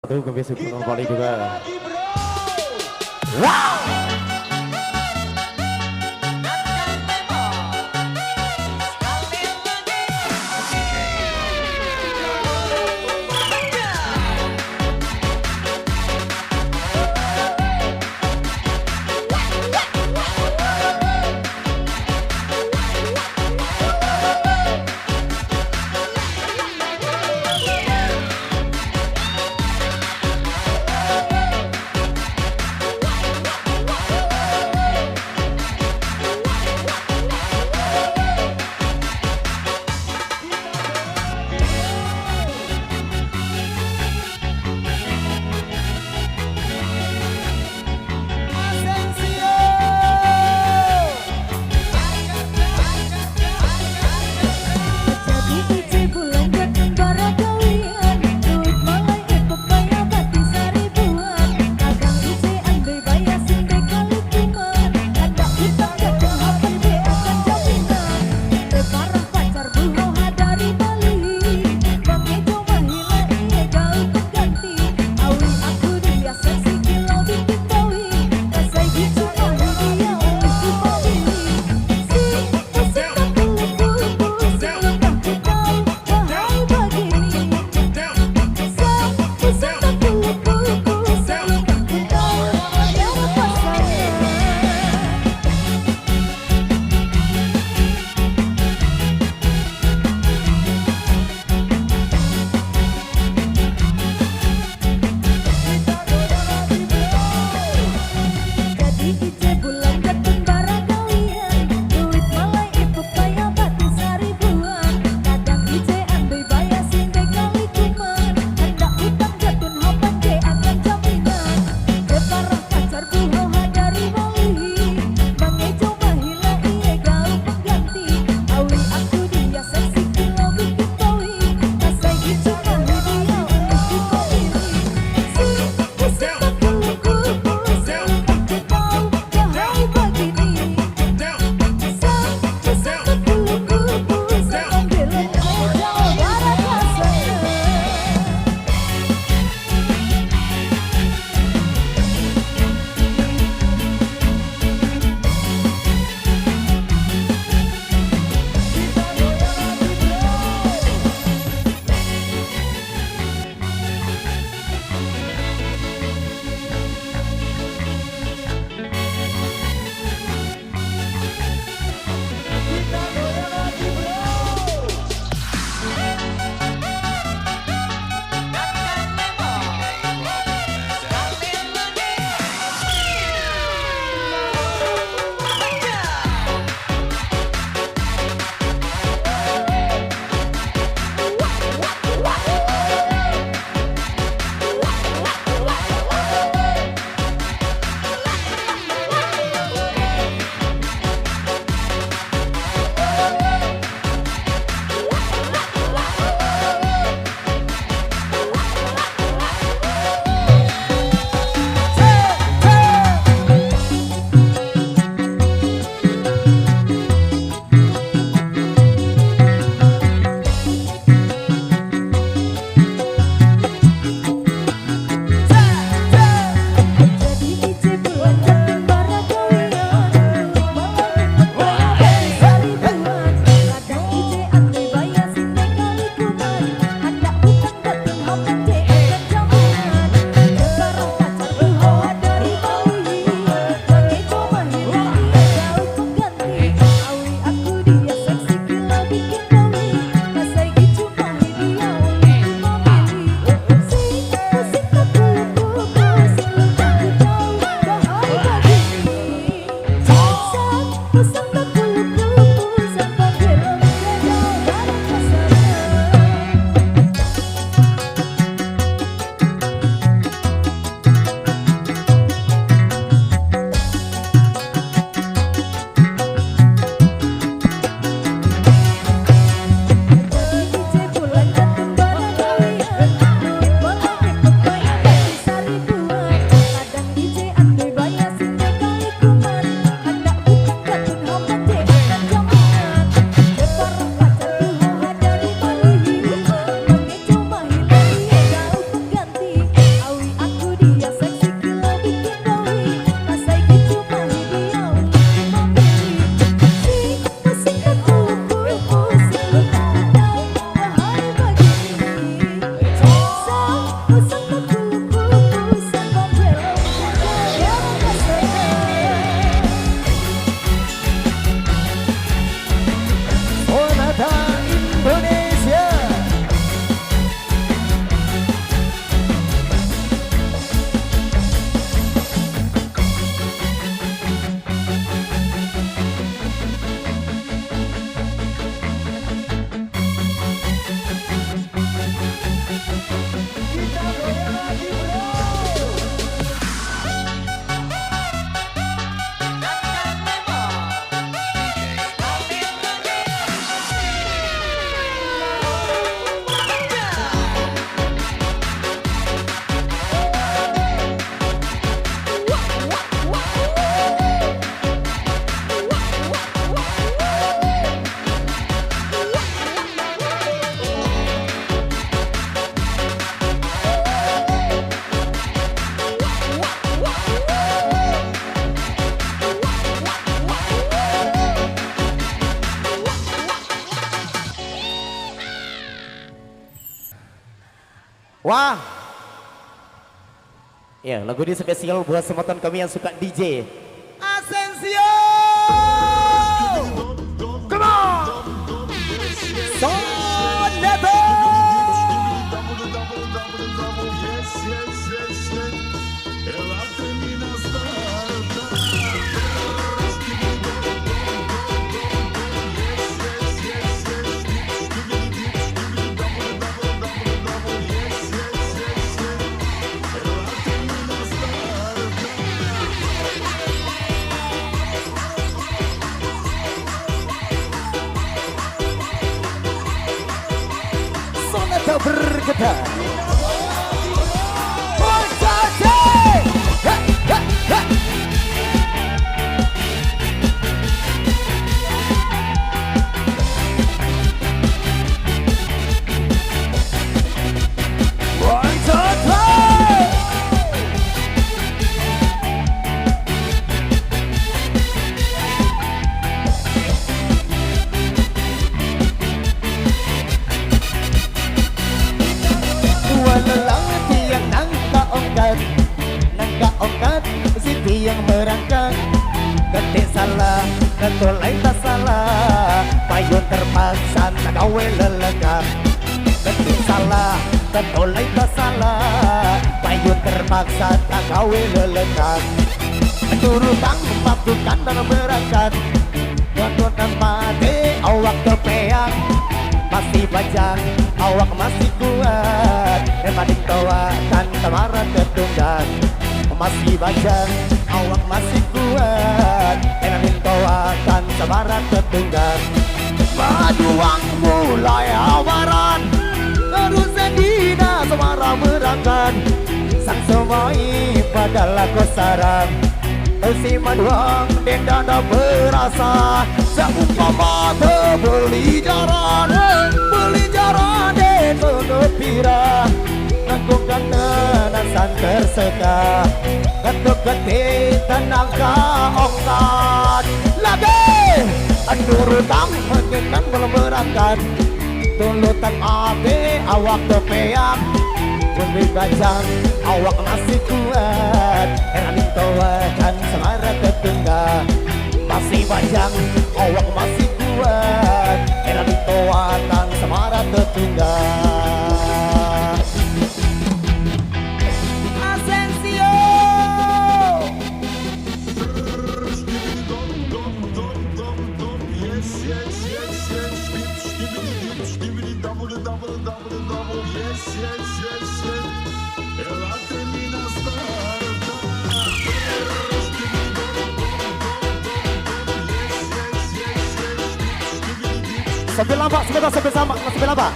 Satu ke besok kembali juga. Wah. Ya, lagu ini spesial buat semua kami yang suka DJ. Asensio. Come on. Soneto. Bergetar yang merangkak ketik salah ketulai tak salah payun terpaksa tak gawe lelekap ketik salah ketulai tak salah payun terpaksa tak gawe lelekap turutan memabukan dan berangkat tuan mati awak kepeang masih bajang awak masih kuat daripada tawa kan tamara ketunggang masih bajang awak masih kuat enamin tawakan sabarat ketunggang majuang mulai awaran terus sedina semara merangkan sang semai padalah kosaran si maduang dan dada berasa seumpama terbeli jaran dan penuh pirah nangkung dan san terseka ketuk ketik tenang kaongkat lagi andurutang menyenang belum berangkat tulutan abe awak kepeang Bumbi bajang awak masih kuat eraning tawakan semara ketunggang masih bajang awak masih kuat eraning tawakan semara ketunggang sambil lama, sebentar sambil sama, sambil lama.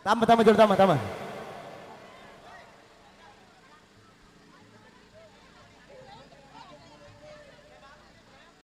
Tambah, tambah, tambah.